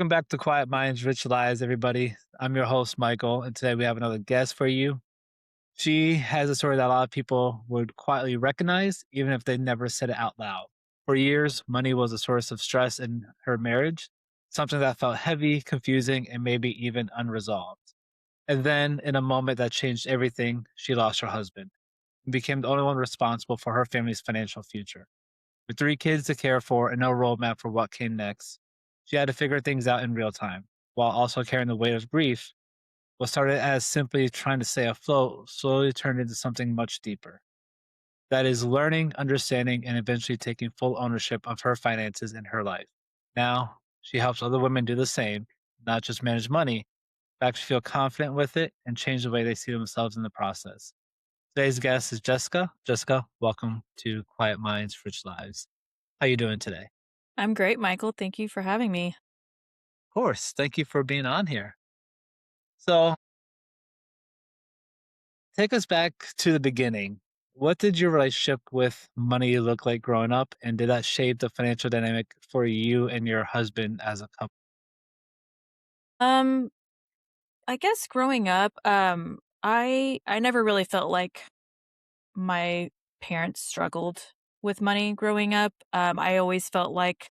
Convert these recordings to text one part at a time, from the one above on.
Welcome back to Quiet Minds, Rich Lives, everybody. I'm your host, Michael, and today we have another guest for you. She has a story that a lot of people would quietly recognize, even if they never said it out loud. For years, money was a source of stress in her marriage, something that felt heavy, confusing, and maybe even unresolved. And then, in a moment that changed everything, she lost her husband and became the only one responsible for her family's financial future. With three kids to care for and no roadmap for what came next, she had to figure things out in real time, while also carrying the weight of grief. What started as simply trying to stay afloat slowly turned into something much deeper. That is learning, understanding, and eventually taking full ownership of her finances in her life. Now, she helps other women do the same, not just manage money, but actually feel confident with it and change the way they see themselves in the process. Today's guest is Jessica. Jessica, welcome to Quiet Minds, Rich Lives. How you doing today? I'm great, Michael. Thank you for having me. Of course. Thank you for being on here. So, take us back to the beginning. What did your relationship with money look like growing up? And did that shape the financial dynamic for you and your husband as a couple? Um, I guess growing up, I never really felt like my parents struggled with money growing up. I always felt like,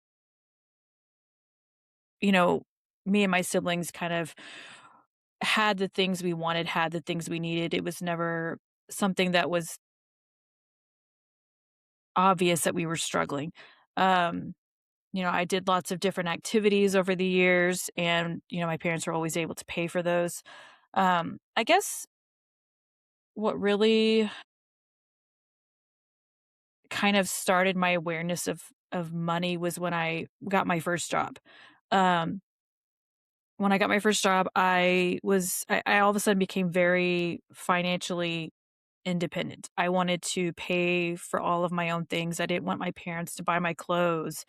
you know, me and my siblings kind of had the things we wanted, had the things we needed. It was never something that was obvious that we were struggling. Um, I did lots of different activities over the years, and my parents were always able to pay for those. I guess what really kind of started my awareness of money was when I got my first job. Um, when I got my first job, I all of a sudden became very financially independent. I wanted to pay for all of my own things. I didn't want my parents to buy my clothes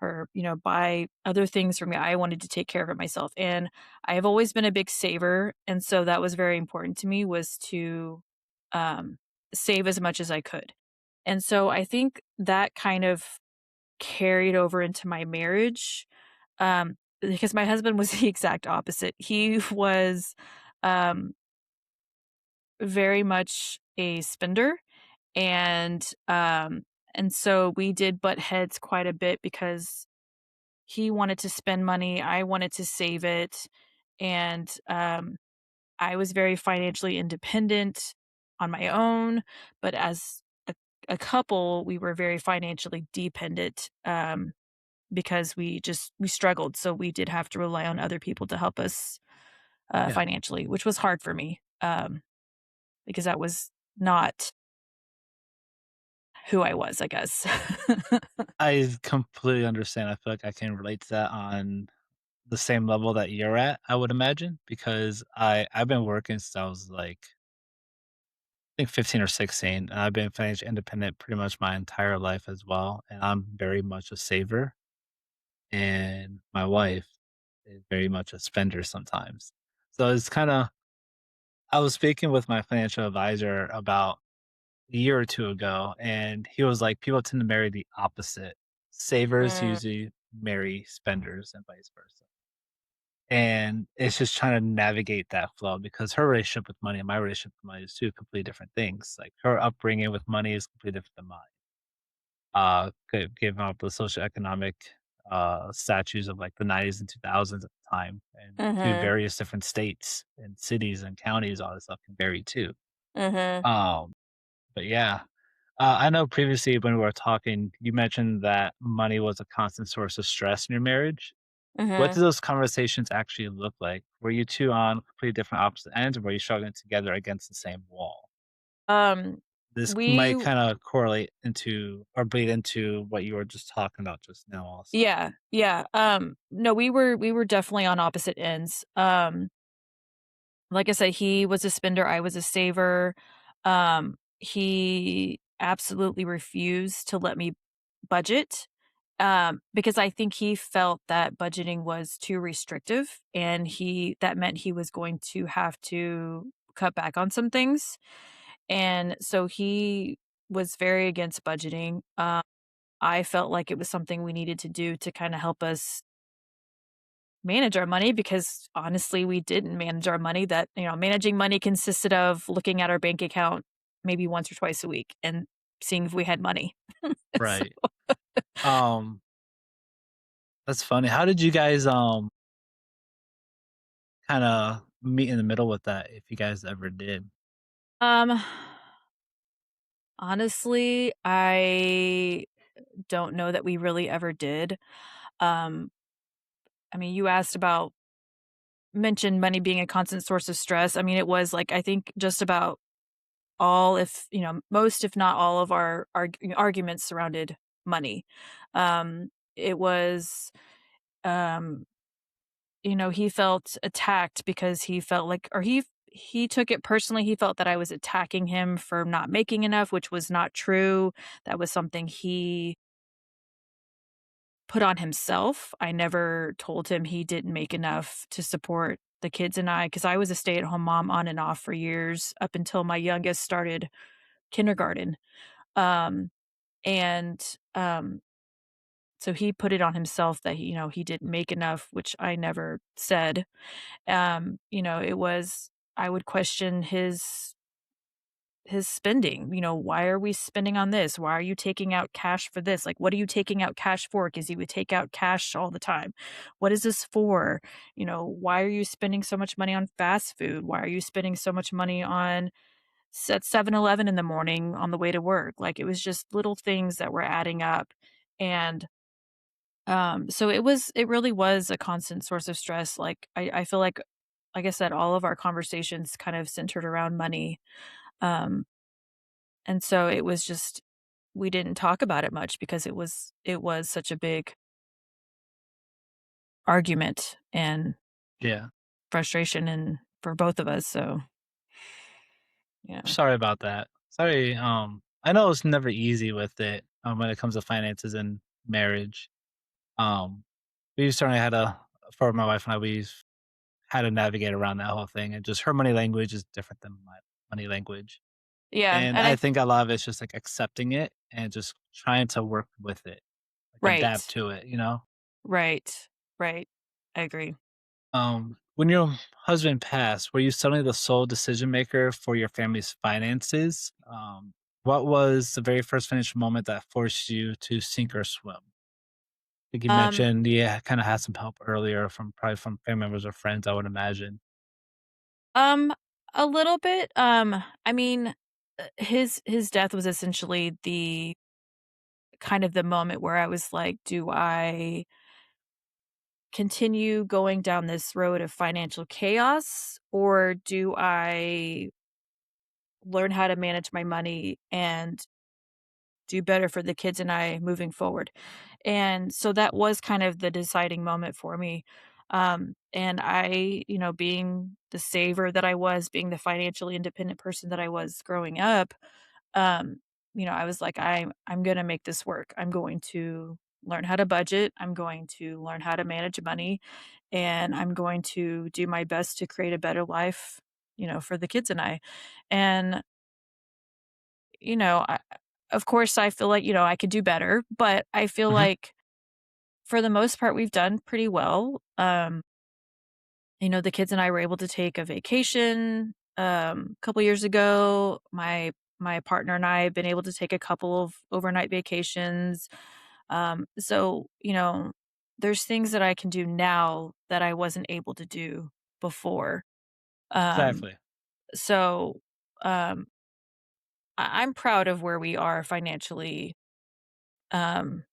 or, buy other things for me. I wanted to take care of it myself. And I have always been a big saver, and so that was very important to me was to um save as much as I could. And so I think that kind of carried over into my marriage, because my husband was the exact opposite. He was um very much a spender, and so we did butt heads quite a bit because he wanted to spend money, I wanted to save it, and I was very financially independent on my own, but as a couple, we were very financially dependent, because we struggled, so we did have to rely on other people to help us Yeah, financially, which was hard for me, because that was not who I was, I guess. I completely understand. I feel like I can relate to that on the same level that you're at, I would imagine, because I've been working since I was like I think 15 or 16. And I've been financially independent pretty much my entire life as well. And I'm very much a saver. And my wife is very much a spender sometimes. So it's kind of, I was speaking with my financial advisor about a year or two ago, and he was like, people tend to marry the opposite. Savers Mm, usually marry spenders and vice versa. And it's just trying to navigate that flow because her relationship with money and my relationship with money is two completely different things. Like her upbringing with money is completely different than mine. Given up the socioeconomic statues of like the 90s and 2000s at the time, and to mhm, various different states and cities and counties, all this stuff can vary too. mhm, Um, but yeah, I know previously when we were talking, you mentioned that money was a constant source of stress in your marriage. What mhm. did those conversations actually look like? Were you two on completely different opposite ends, or were you struggling together against the same wall? Um, This we might kind of correlate into or bleed into what you were just talking about just now, also. Yeah, yeah, no, we were definitely on opposite ends. Like I said, he was a spender, I was a saver. He absolutely refused to let me budget, because I think he felt that budgeting was too restrictive, and he that meant he was going to have to cut back on some things, and so he was very against budgeting. I felt like it was something we needed to do to kinda help us manage our money because honestly, we didn't manage our money. That, managing money consisted of looking at our bank account maybe once or twice a week and seeing if we had money. So, Right. Um, that's funny. How did you guys kind of meet in the middle with that, if you guys ever did? um, honestly, I don't know that we really ever did. Um, I mean, you asked about mentioned money being a constant source of stress. I mean, it was like I think just about all, if most, if not all, of our arguments surrounded money. It was, um, he felt attacked because he felt like, or he took it personally. He felt that I was attacking him for not making enough, which was not true. That was something he put on himself. I never told him he didn't make enough to support the kids and I, because I was a stay-at-home mom on and off for years up until my youngest started kindergarten. Um, and so he put it on himself that he didn't make enough, which I never said. It was, I would question his spending. Why are we spending on this? Why are you taking out cash for this? Like, what are you taking out cash for? Because he would take out cash all the time. What is this for? Why are you spending so much money on fast food? Why are you spending so much money on at 7-Eleven in the morning on the way to work? Like, it was just little things that were adding up. And so it really was a constant source of stress. Like, I feel like I said, all of our conversations kind of centered around money. Um, and so it was just, we didn't talk about it much because it was such a big argument and Yeah. frustration and for both of us. So yeah. Sorry about that. Sorry. I know it's never easy with it when it comes to finances and marriage. Um, we've certainly had for my wife and I, we've had to navigate around that whole thing. And just her money language is different than my money language. Yeah. And And I I think a lot of it's just like accepting it and just trying to work with it, like adapt right. to it. Right. Right. I agree. When your husband passed, were you suddenly the sole decision maker for your family's finances? What was the very first financial moment that forced you to sink or swim? I think you Um mentioned you kind of had some help earlier from probably from family members or friends, I would imagine. um a little bit. I mean, his death was essentially the kind of the moment where I was like, do I continue going down this road of financial chaos, or do I learn how to manage my money and do better for the kids and I moving forward? And so that was kind of the deciding moment for me. And I, being the saver that I was, being the financially independent person that I was growing up, um, I was like, I'm gonna make this work. I'm going to learn how to budget. I'm going to learn how to manage money, and I'm going to do my best to create a better life, for the kids and I. And I, of course, I feel like I could do better, but I feel Hmm. like for the most part we've done pretty well. The kids and I were able to take a vacation a couple years ago. My partner and I have been able to take a couple of overnight vacations. So, there's things that I can do now that I wasn't able to do before. Um, Exactly. so um I'm proud of where we are financially, um,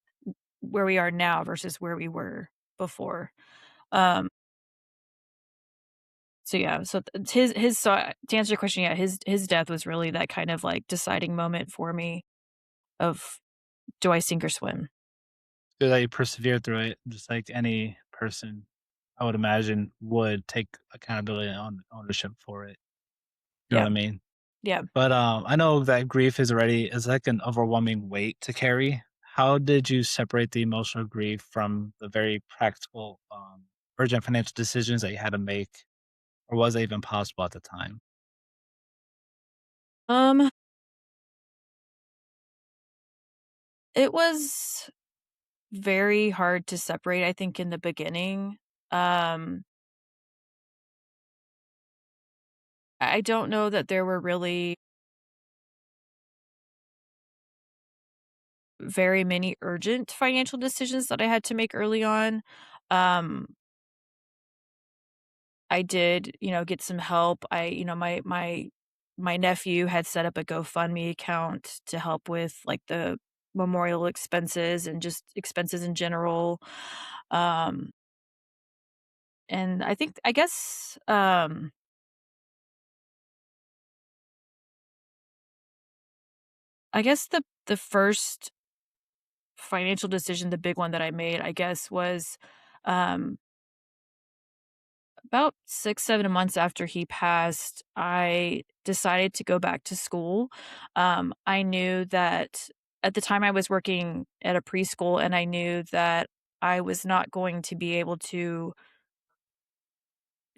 where we are now versus where we were before. Um, so yeah, so it's his so to answer your question, yeah, his death was really that kind of like deciding moment for me of, do I sink or swim? Good that you persevered through it, just like any person, I would imagine, would take accountability and ownership for it. You know Yeah, what I mean? yeah. But, I know that grief is like an overwhelming weight to carry. How did you separate the emotional grief from the very practical, urgent financial decisions that you had to make, or was it even possible at the time? Um, it was very hard to separate, I think, in the beginning. Um, I don't know that there were really very many urgent financial decisions that I had to make early on. Um, I did, get some help. My nephew had set up a GoFundMe account to help with like the memorial expenses and just expenses in general. Um, and I guess the first financial decision, the big one that I made, I guess, was um about 6, 7 months after he passed, I decided to go back to school. I knew that at the time I was working at a preschool, and I knew that I was not going to be able to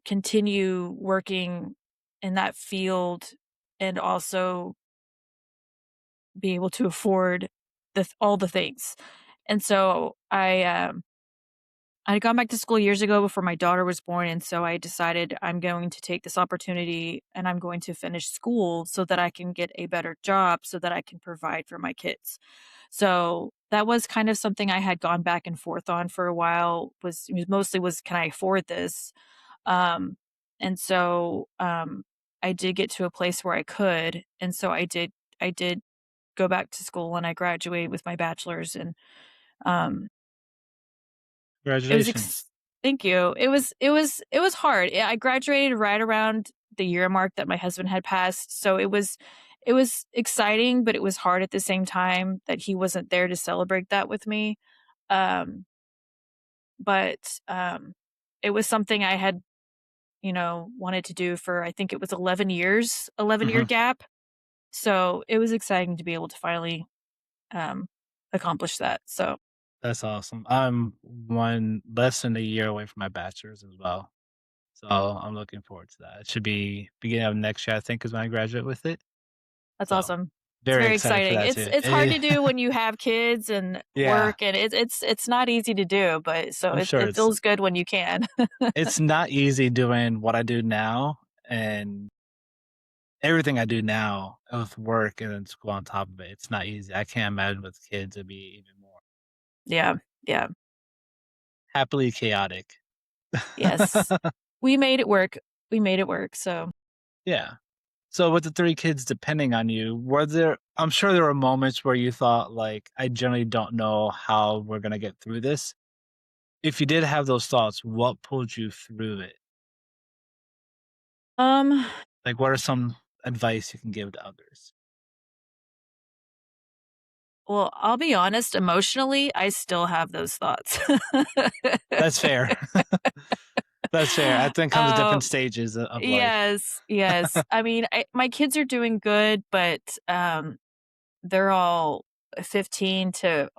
continue working in that field and also be able to afford all the things. And so I had gone back to school years ago before my daughter was born, and so I decided I'm going to take this opportunity and I'm going to finish school so that I can get a better job so that I can provide for my kids. So that was kind of something I had gone back and forth on for a while, was can I afford this? Um and so I did get to a place where I could, and so I did go back to school and I graduated with my bachelor's, and um it was Congratulations. ex thank you. It was hard. I graduated right around the year mark that my husband had passed, so it was exciting, but it was hard at the same time that he wasn't there to celebrate that with me. Um, but it was something I had, wanted to do for, I think it was 11 years, 11-year Mhm. gap. So, it was exciting to be able to finally, um, accomplish that. So, That's awesome. I'm one less than a year away from my bachelor's as well. So I'm looking forward to that. It should be beginning of next year, I think, is when I graduate with it. that's So awesome. It's very very excited for exciting. that It's too. it's hard to do when you have kids and Yeah, work, and it's not easy to do, but so I'm sure it feels good when you can. it's not easy doing what I do now and everything I do now with work and then school on top of it. It's not easy. I can't imagine with kids it'd be even more Yeah, yeah, happily chaotic. yes. We made it work. We made it work, so Yeah. So with the 3 kids depending on you, were there I'm sure there were moments where you thought like, "I generally don't know how we're gonna get through this." If you did have those thoughts, what pulled you through it? um, Like, what are some advice you can give to others? well, I'll be honest, emotionally, I still have those thoughts. That's fair. That's fair. I think comes at different Um, stages of life. yes, yes. I mean, my kids are doing good, but, they're all 15 to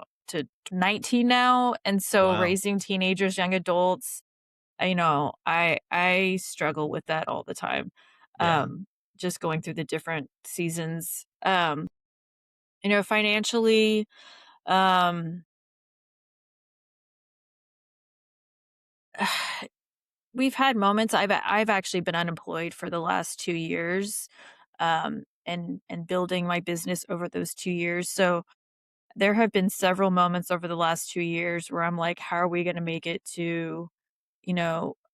19 now, and so Wow. raising teenagers, young adults, I struggle with that all the time. Yeah. Just going through the different seasons. Financially, um, we've had moments. I've actually been unemployed for the last 2 years, and building my business over those 2 years. So there have been several moments over the last 2 years where I'm like, "How are we gonna make it to,"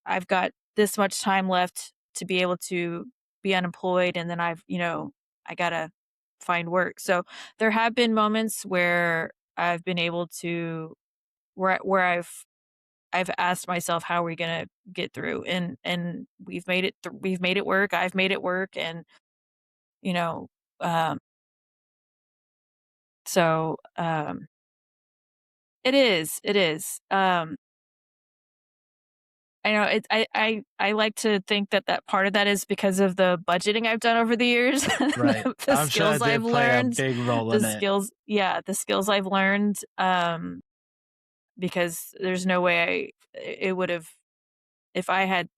I've got this much time left to be able to be unemployed, and then I gotta find work. So there have been moments where I've been able to where I've asked myself, "How are we gonna get through?" And we've made it work. I've made it work, and, you know, um, so it is, it is. I know I like to think that part of that is because of the budgeting I've done over the years, Right. the I'm sure skills that I've did play a learned, big role in it. the skills I've learned, because there's no way it would've if I had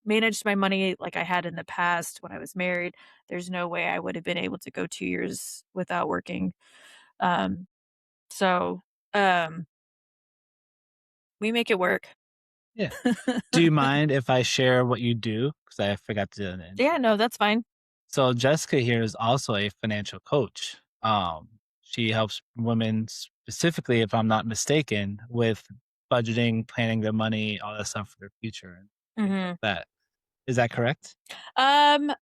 managed my money like I had in the past when I was married, there's no way I would have been able to go 2 years without working. Um, so, um, we make it work. Yeah. Do you mind if I share what you do? Because I forgot to do in the Yeah, intro. no, that's fine. So Jessica here is also a financial coach. She helps women specifically, if I'm not mistaken, with budgeting, planning their money, all that stuff for their future and things like Mhm. that. Is that correct? Um,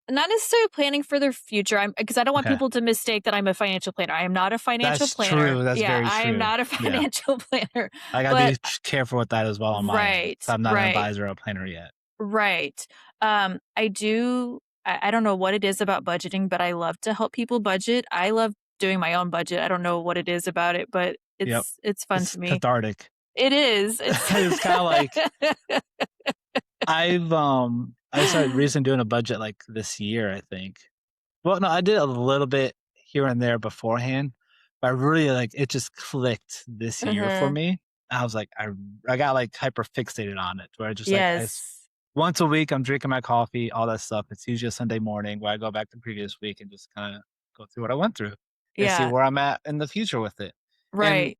Not necessarily planning for their future. I'm because I don't want Okay. people to mistake that I'm a financial planner. I am not a financial That's planner. true. That's Yeah, very I am true. not a Yeah. financial planner. I gotta But be careful with that as well on my end. right, So I'm not an right, advisor or a planner yet. right. I do. I don't know what it is about budgeting, but I love to help people budget. I love doing my own budget. I don't know what it is about it, but Yep. it's fun It's to me. cathartic. It is. It's It's kind of like I started recently doing a budget like this year, I think. Well, no, I did a little bit here and there beforehand, but I really like it just clicked this year for Mhm. me. I was like, I got like hyper fixated on it, where I just like Yes. once a week I'm drinking my coffee, all that stuff. It's usually a Sunday morning where I go back to the previous week and just kind of go through what I went through and see Yeah. where I'm at in the future with it. And Right.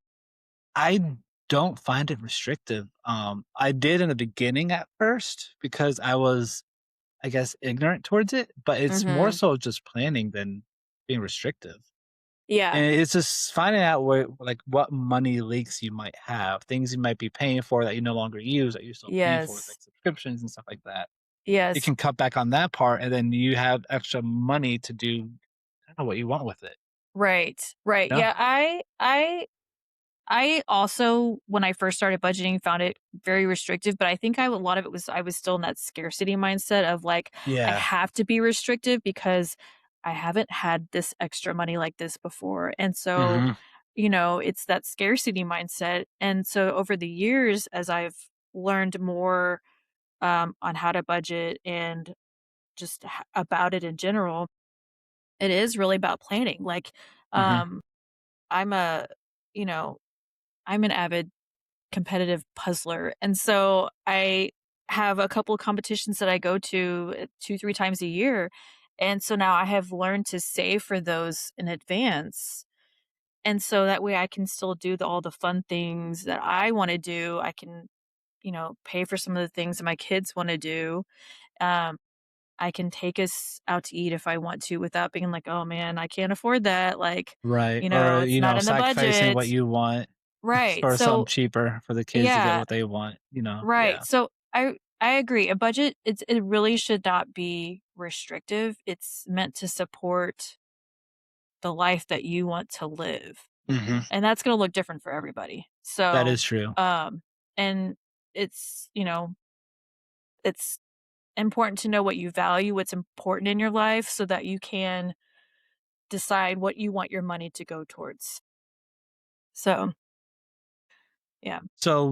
I don't find it restrictive. I did in the beginning at first because I was, I guess, ignorant towards it, but it's more Mhm. so just planning than being restrictive. Yeah. And it's just finding out where, like, what money leaks you might have, things you might be paying for that you no longer use that you're still paying for with Yes. like subscriptions and stuff like that. You Yes. can cut back on that part, and then you have extra money to do, I don't know, what you want with it. Right. Right. You know? Yeah, I also, when I first started budgeting, found it very restrictive, but I think a lot of it was I was still in that scarcity mindset of like, I Yeah. have to be restrictive because I haven't had this extra money like this before. And so, Hmm. it's that scarcity mindset. And so over the years, as I've learned more on how to budget and just about it in general, it is really about planning. Like, Hmm. um, I'm a, you know, I'm an avid competitive puzzler. And so I have a couple of competitions that I go to 2, 3 times a year. And so now I have learned to save for those in advance. And so that way I can still do all the fun things that I want to do. I can, pay for some of the things that my kids want to do. Um, I can take us out to eat if I want to without being like, oh man, I can't afford that. Like, Right. Or, it's not in the sacrificing what budget. you want Right. for something So, cheaper for the kids to get yeah. what they want. Right. Yeah. So I agree. A budget it really should not be restrictive. It's meant to support the life that you want to live. Hmm. And that's going to look different for everybody. That So, is true. and it's, it's important to know what you value, what's important in your life so that you can decide what you want your money to go towards. So, yeah. So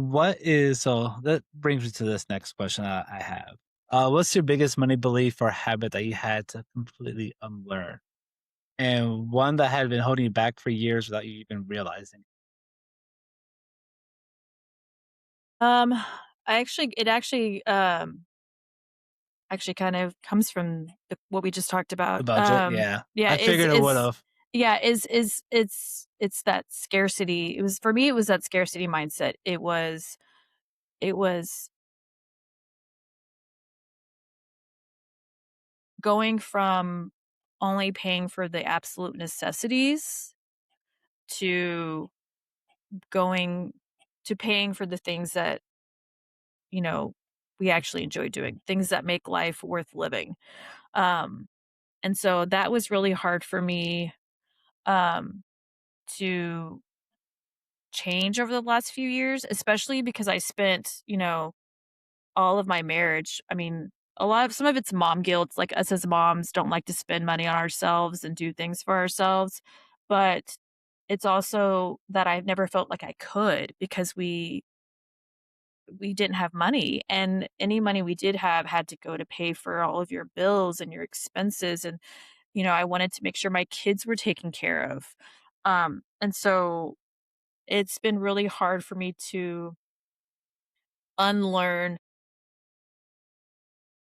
that brings me to this next question I have. What's your biggest money belief or habit that you had to completely unlearn? And one that had been holding you back for years without you even realizing? Um it actually kind of comes from what we just talked about. The budget? Yeah. Yeah, I figured it would have. it's that scarcity. It was for me. It was that scarcity mindset. It was going from only paying for the absolute necessities to going to paying for the things that you know we actually enjoy doing, things that make life worth living. Um, and so that was really hard for me um, to change over the last few years, especially because I spent, all of my marriage. I mean, some of it's mom guilt, like us as moms don't like to spend money on ourselves and do things for ourselves. But it's also that I've never felt like I could because we didn't have money, and any money we did have had to go to pay for all of your bills and your expenses. And I wanted to make sure my kids were taken care of. And so it's been really hard for me to unlearn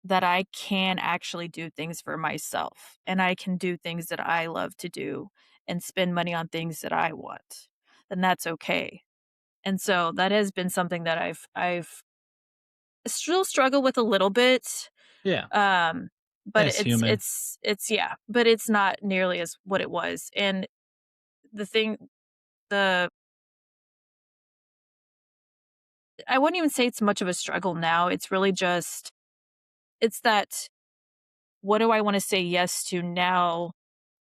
that I can actually do things for myself and I can do things that I love to do and spend money on things that I want. Then that's okay. And so that has been something that I've still struggle with a little bit, Yeah, um, but that's human. yeah, but it's not nearly as what it was, and the thing the I wouldn't even say it's much of a struggle now, it's really just it's that what do I wanna say yes to now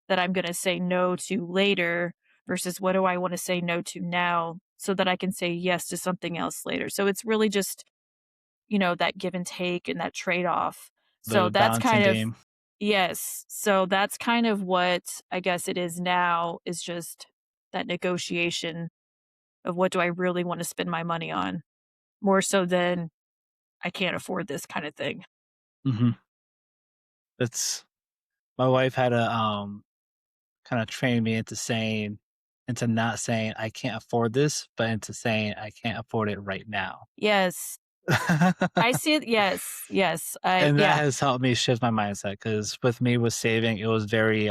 that I'm gonna say no to later versus what do I wanna say no to now so that I can say yes to something else later. So it's really just, that give and take and that trade-off. So The that's balancing kind of game. yes. So that's kind of what I guess it is now is just that negotiation of what do I really wanna spend my money on, more so than I can't afford this kinda thing. Mhm. That's my wife had to, kinda train me into not saying, "I can't afford this," but into saying, "I can't afford it right now." Yes. I see it yes, yes. I And that yeah, has helped me shift my mindset because with me with saving, it was very,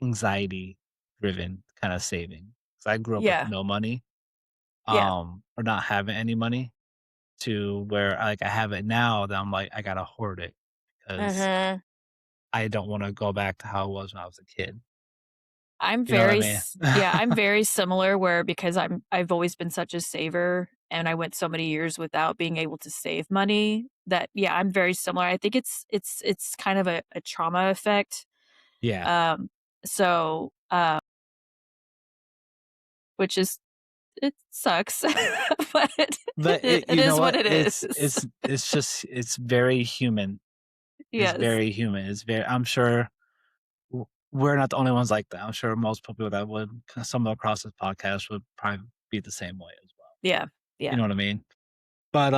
anxiety driven kinda saving. 'Cause I grew up with yeah, no money, yeah. or not having any money to where, like, I have it now that I'm like, I gotta hoard it because Mhm. I don't wanna go back to how it was when I was a kid. I'm You know what I very mean? s yeah, I'm very similar where because I've always been such a saver and I went so many years without being able to save money that yeah, I'm very similar. I think it's kind of a trauma effect. Yeah. Um, so, which is it sucks, but But it you know is what what? it is. It's just it's very human. It's Yes. very human. It's very I'm sure we're not the only ones like that. I'm sure most people that would stumble across this podcast would probably be the same way as well. Yeah. You Yeah. know what I mean? But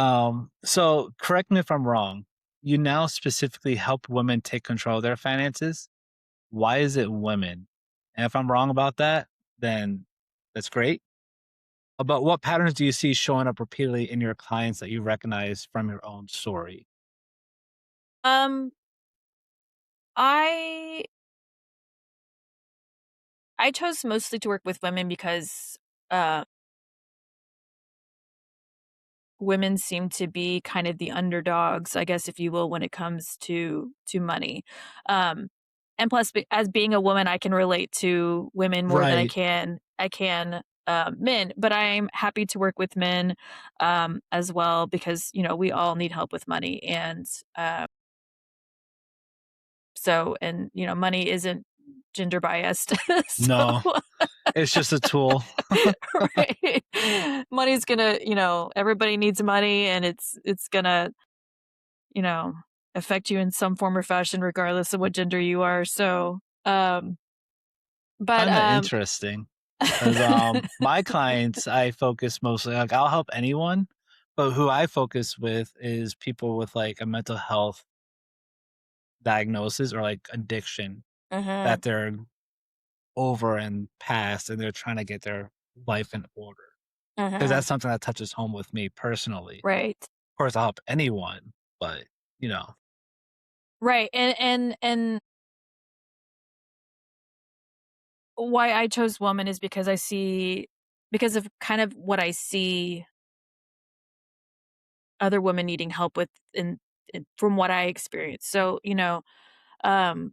so correct me if I'm wrong. You now specifically help women take control of their finances. Why is it women? And if I'm wrong about that, then that's great. But what patterns do you see showing up repeatedly in your clients that you recognize from your own story? Um, I I chose mostly to work with women because, uh women seem to be kind of the underdogs, I guess, if you will, when it comes to money. Um, and plus, as being a woman, I can relate to women more than Right. I can men. But I'm happy to work with men as well because we all need help with money, and uh, and money isn't gender biased, so No, it's just a tool. right, money's gonna everybody needs money, and it's gonna you know, affect you in some form or fashion regardless of what gender you are. So, but Find that interesting because my clients, I focus mostly like I'll help anyone, but who I focus with is people with like a mental health diagnosis or like addiction Mhm, that they're over and past and they're trying to get their life in order. Because mhm, that's something that touches home with me personally. right, Of course, I'll help anyone, but you know, right, and why I chose woman is because of kind of what I see other women needing help with from what I experienced. So, um,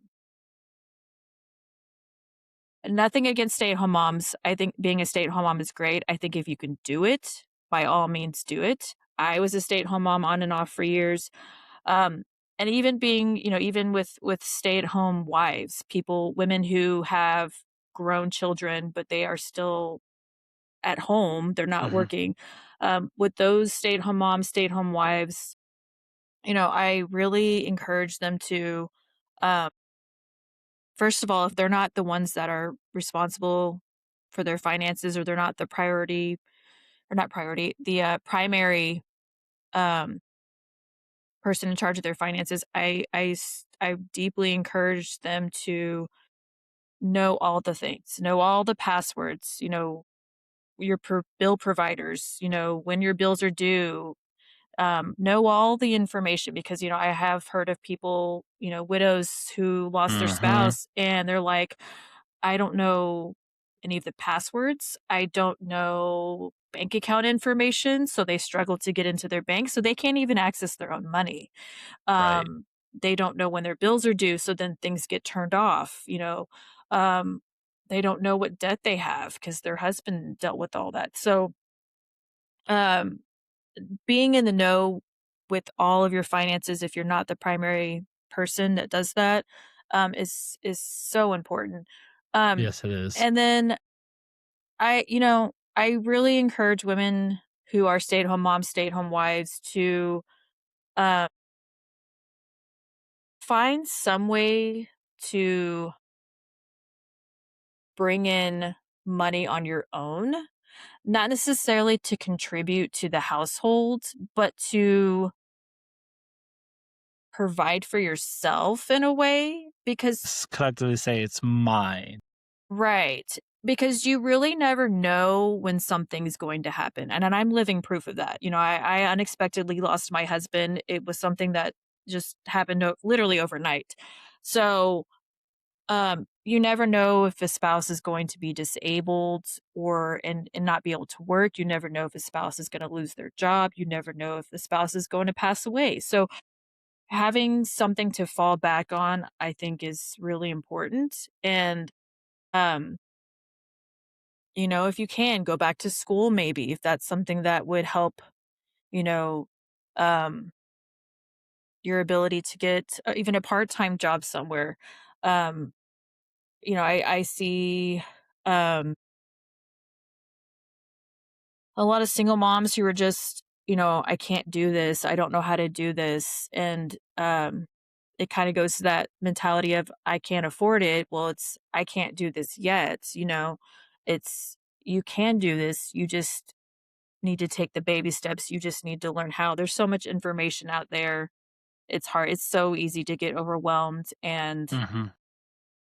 nothing against stay-at-home moms. I think being a stay-at-home mom is great. I think if you can do it, by all means do it. I was a stay-at-home mom on and off for years. Um, and even being, even with stay-at-home wives, women who have grown children, but they are still at home, they're not mhm, working. With those stay-at-home moms, stay-at-home wives, I really encourage them to, um, first of all, if they're not the ones that are responsible for their finances or they're not the priority or not priority, the primary um, person in charge of their finances, I deeply encourage them to know all the things, know all the passwords, your bill providers, when your bills are due, know all the information because I have heard of people, widows who lost their mhm. spouse and they're like, I don't know any of the passwords. I don't know. bank account information, so they struggle to get into their bank, so they can't even access their own money. Right. Um, they don't know when their bills are due, so then things get turned off, you know? Um, they don't know what debt they have because their husband dealt with all that. So, um, being in the know with all of your finances, if you're not the primary person that does that, is so important. Um, Yes, it is. and then I really encourage women who are stay-at-home moms, stay-at-home wives to, uh, find some way to bring in money on your own, not necessarily to contribute to the household, but to provide for yourself in a way because Collectively say it's mine. right, because you really never know when something's going to happen, and I'm living proof of that. I unexpectedly lost my husband. It was something that just happened literally overnight. So, you never know if a spouse is going to be disabled or and not be able to work. You never know if a spouse is gonna lose their job. You never know if the spouse is going to pass away. So, having something to fall back on, I think, is really important, and, um if you can, go back to school maybe, if that's something that would help, you know, um, your ability to get, even a part-time job somewhere. Um, I see, um, a lot of single moms who are just, "I can't do this. I don't know how to do this." And, it kinda goes to that mentality of, "I can't afford it." Well, it's, "I can't do this yet," you know? It's, "You can do this. You just need to take the baby steps. You just need to learn how." There's so much information out there. It's hard. It's so easy to get overwhelmed Mhm.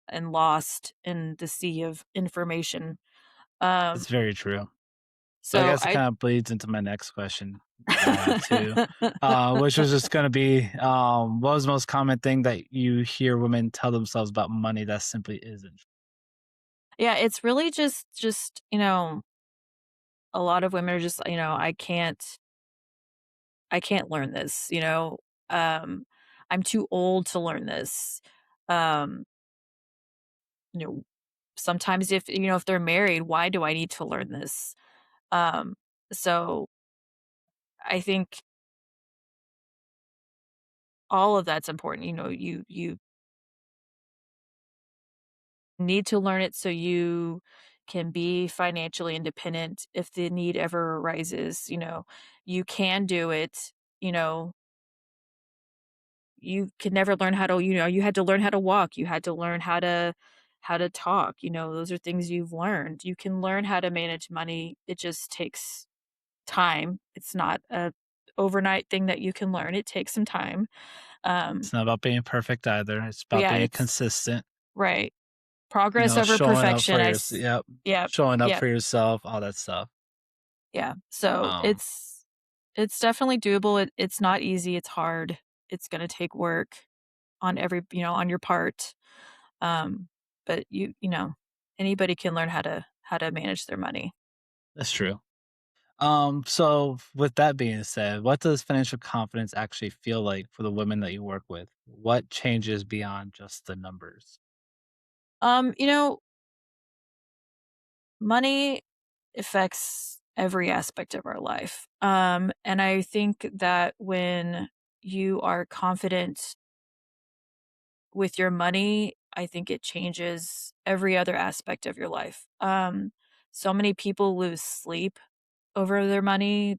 and lost in the sea of information. It's Um, very true. So I so guess it I kind of bleeds into my next question that I had too, which was just going to be, what was the most common thing that you hear women tell themselves about money that simply isn't? Yeah, it's really just, a lot of women are just, I can't learn this, um, I'm too old to learn this. Um, you know, sometimes if they're married, why do I need to learn this? Um, so I think all of that's important. You need to learn it so you can be financially independent if the need ever arises. You can do it. You know, you could never learn how to, you had to learn how to walk, you had to learn how to talk. Those are things you've learned. You can learn how to manage money. It just takes time. It's not a overnight thing that you can learn. It takes some time. Um, It's not about being perfect either. It's but about yeah, being it's consistent, right. Progress over showing up perfection. for your, yep, Yep, showing up yep, for yourself, all that stuff. yeah. So Um, it's definitely doable. It's not easy. It's hard. It's going to take work on on your part. Um, but anybody can learn how to manage their money. that's true. So with that being said, what does financial confidence actually feel like for the women that you work with? What changes beyond just the numbers? Um, you know, Money affects every aspect of our life. And I think that when you are confident with your money, I think it changes every other aspect of your life. So many people lose sleep over their money.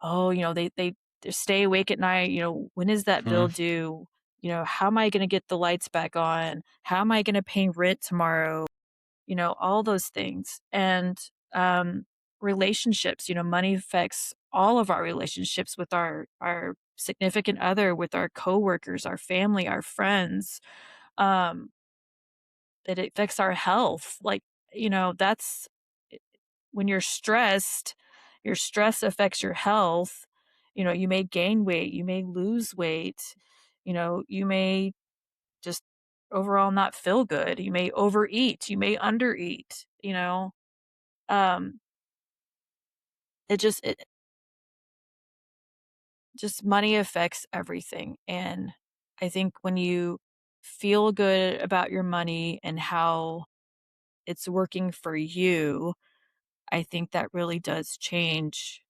Oh, they stay awake at night. When is that Mhm. bill due? How am I going to get the lights back on? How am I going to pay rent tomorrow? All those things. And relationships, money affects all of our relationships with our significant other, with our coworkers, our family, our friends. Um, it affects our health. Like, that's i- when you're stressed, your stress affects your health. You may gain weight, you may lose weight, you may just overall not feel good. You may overeat, you may undereat. Um, it just money affects everything. And I think when you feel good about your money and how it's working for you, I think that really does change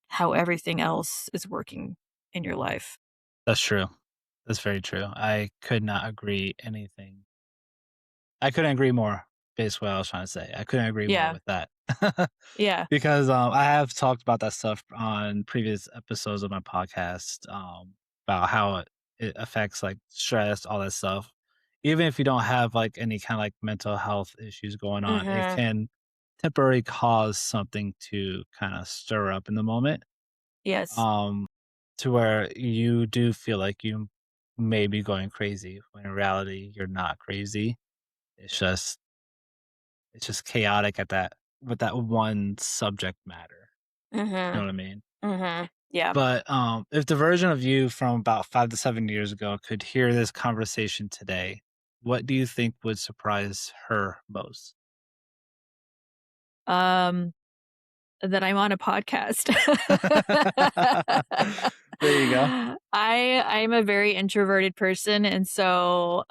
how everything else is working in your life. That's true. That's very true. I could not agree anything. I couldn't agree more, basically what I was trying to say. I couldn't agree more Yeah. with that. Yeah. Because, I have talked about that stuff on previous episodes of my podcast, about how it affects, like, stress, all that stuff. Even if you don't have, like, any kinda, like, mental health issues going on, it Mhm. can temporarily cause something to kinda stir up in the moment, Yes. um, to where you do feel like you may be going crazy, when in reality, you're not crazy. It's just it's just chaotic at that with that one subject matter. You know Mhm. what I mean? Mhm. Yeah. But, if the version of you from about 5 to 7 years ago could hear this conversation today, what do you think would surprise her most? Um, that I'm on a podcast. There you go. I'm a very introverted person, and so,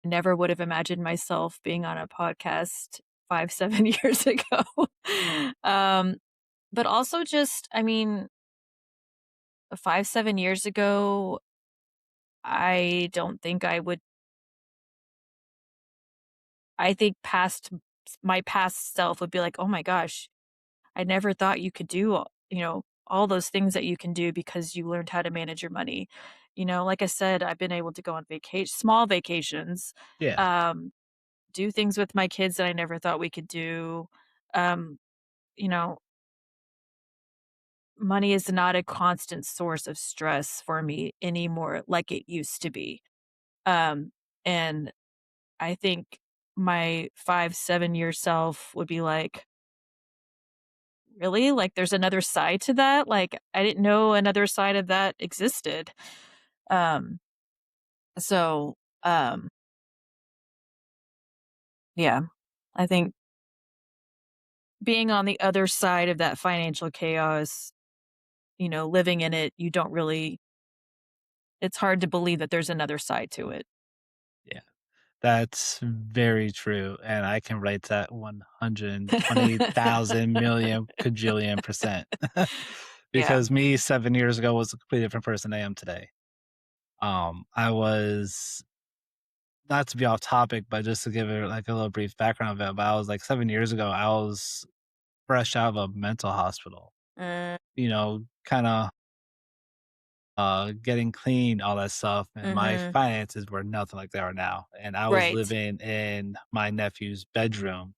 never would have imagined myself being on a podcast 5, 7 years ago. Um, but also just, I mean, 5, 7 years ago, I don't think I would I think my past self would be like, "Oh my gosh, I never thought you could do, all those things that you can do because you learned how to manage your money." Like I said, I've been able to go on small vacations, Yeah, um, do things with my kids that I never thought we could do. Um, you know, Money is not a constant source of stress for me anymore like it used to be. Um, and I think my 5, 7-year self would be like, "Really? Like, there's another side to that? Like, I didn't know another side of that existed." Um, so, um, yeah, I think being on the other side of that financial chaos, living in it, you don't really it's hard to believe that there's another side to it. yeah. That's very true, and I can relate that 120,000 million cajillion percent. Yeah. Because me 7 years ago was a completely different person I am today. I was not to be off topic, but just to give it, like, a little brief background of it, but I was, like, 7 years ago, I was fresh out of a mental hospital, Mm, kinda, getting clean, all that stuff, and my mhm. finances were nothing like they are now, and I was Right. living in my nephew's bedroom,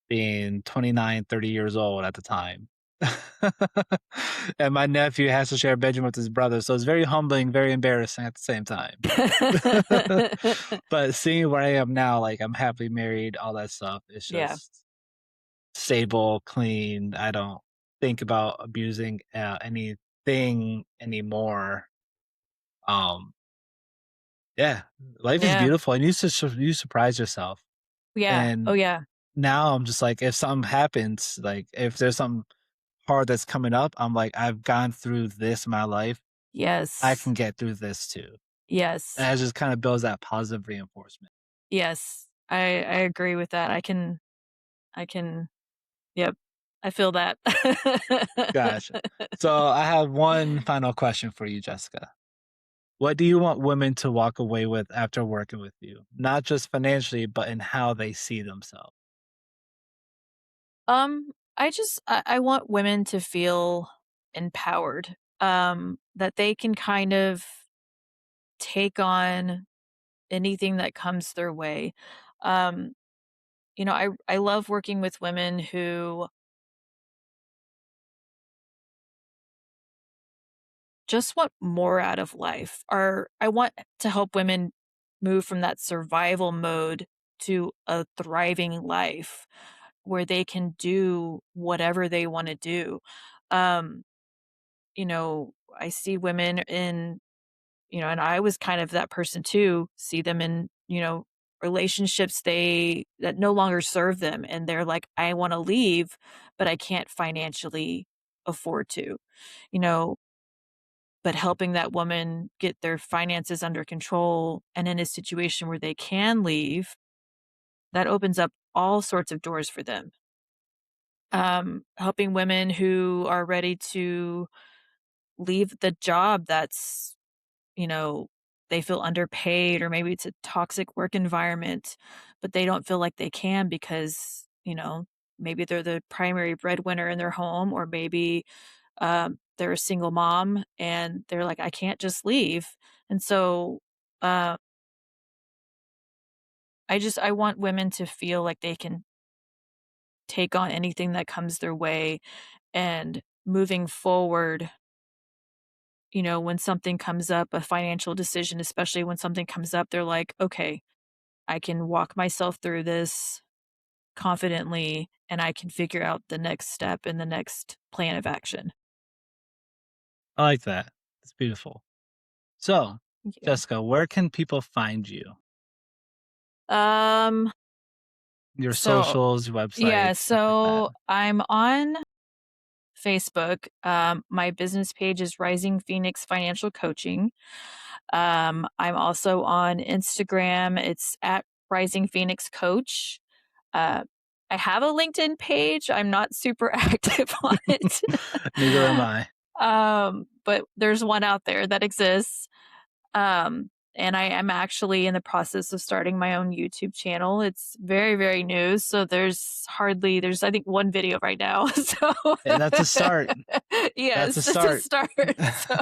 being 29, 30 years old at the time. And my nephew has to share a bedroom with his brother, so it's very humbling, very embarrassing at the same time. But seeing where I am now, like, I'm happily married, all that stuff, it's Yeah. just stable, clean. I don't think about abusing, anything anymore. Um, yeah, life is Yeah. beautiful, and you surprise yourself, Yeah. Oh, and yeah. now I'm just like, if something happens, like, if there's something hard that's coming up, I'm like, "I've gone through this in my life, I Yes. can get through this too." Yes. And it just kinda builds that positive reinforcement. Yes. I agree with that. I can yep. I feel that. Gotcha. So, I have one final question for you, Jessica. What do you want women to walk away with after working with you? Not just financially, but in how they see themselves. I want women to feel empowered, that they can kind of take on anything that comes their way. Um, I love working with women who just want more out of life. I want to help women move from that survival mode to a thriving life where they can do whatever they want to do. Um, I see women in, and I was kind of that person too, see them in, relationships that no longer serve them, and they're like, I want to leave, but I can't financially afford to, you know, but helping that woman get their finances under control and in a situation where they can leave, that opens up all sorts of doors for them. Helping women who are ready to leave the job that's, you know, they feel underpaid, or maybe it's a toxic work environment, but they don't feel like they can because, maybe they're the primary breadwinner in their home, or maybe they're a single mom and they're like, I can't just leave. And so uh, I want women to feel like they can take on anything that comes their way, and moving forward, when something comes up, a financial decision, especially when something comes up, they're like, okay, I can walk myself through this confidently, and I can figure out the next step and the next plan of action. I like that. It's beautiful. So, Thank you. Jessica, where can people find you? Um, Your so socials, your yeah, website, stuff like that. so I'm on Facebook. My business page is Rising Phoenix Financial Coaching. I'm also on Instagram. It's at Rising Phoenix Coach. Uh, I have a LinkedIn page. I'm not super active on it. Neither am I. But there's one out there that exists. And I am actually in the process of starting my own YouTube channel. It's very, very new. So there's I think one video right now. So That's a start. That's a yes, it's a start. start. So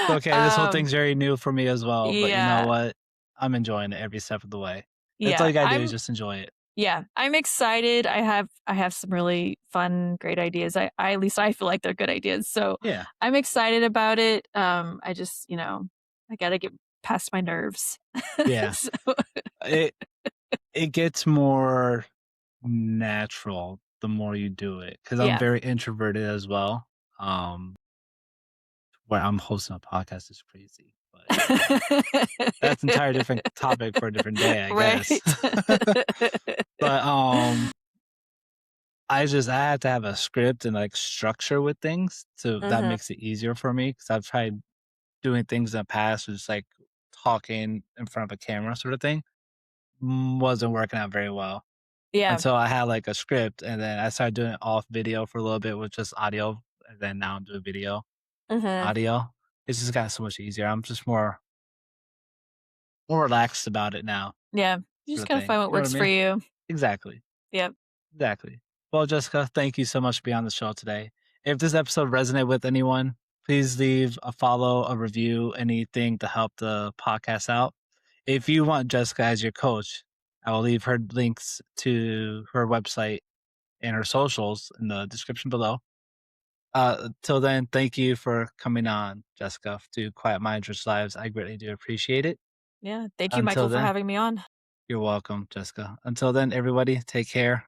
Okay, this whole um thing's very new for me as well, but you know yeah, what? I'm enjoying it every step of the way. That's all yeah. you gotta do is just enjoy it. I'm excited. I have some really fun, great ideas. At least I feel like they're good ideas. So Yeah, I'm excited about it. I just, I gotta get past my nerves. yeah. So It it gets more natural the more you do it because 'cause I'm yeah. very introverted as well. Um, where I'm hosting a podcast is crazy, but that's an entire different topic for a different day, I guess. Right. But, I have to have a script and, like, structure with things, so that Mhm. makes it easier for me because 'cause I've tried doing things in the past, just, like, talking in front of a camera sort of thing, wasn't working out very well. Yeah. Until I had, like, a script, and then I started doing it off video for a little bit with just audio, and then now I'm doing video, Mhm. audio. It's just gotten so much easier. I'm just more relaxed about it now, Yeah. You sort just of gotta thing. find what You know what I works for mean? you. Exactly. Yep. Exactly. Well, Jessica, thank you so much for being on the show today. If this episode resonated with anyone, please leave a follow, a review, anything to help the podcast out. If you want Jessica as your coach, I will leave her links to her website and her socials in the description below. Till then, thank you for coming on, Jessica, to Quiet Minds, Rich Lives. I greatly do appreciate it. Yeah. Thank you, Until Michael, for then, having me on. you're welcome, Jessica. Until then, everybody, take care.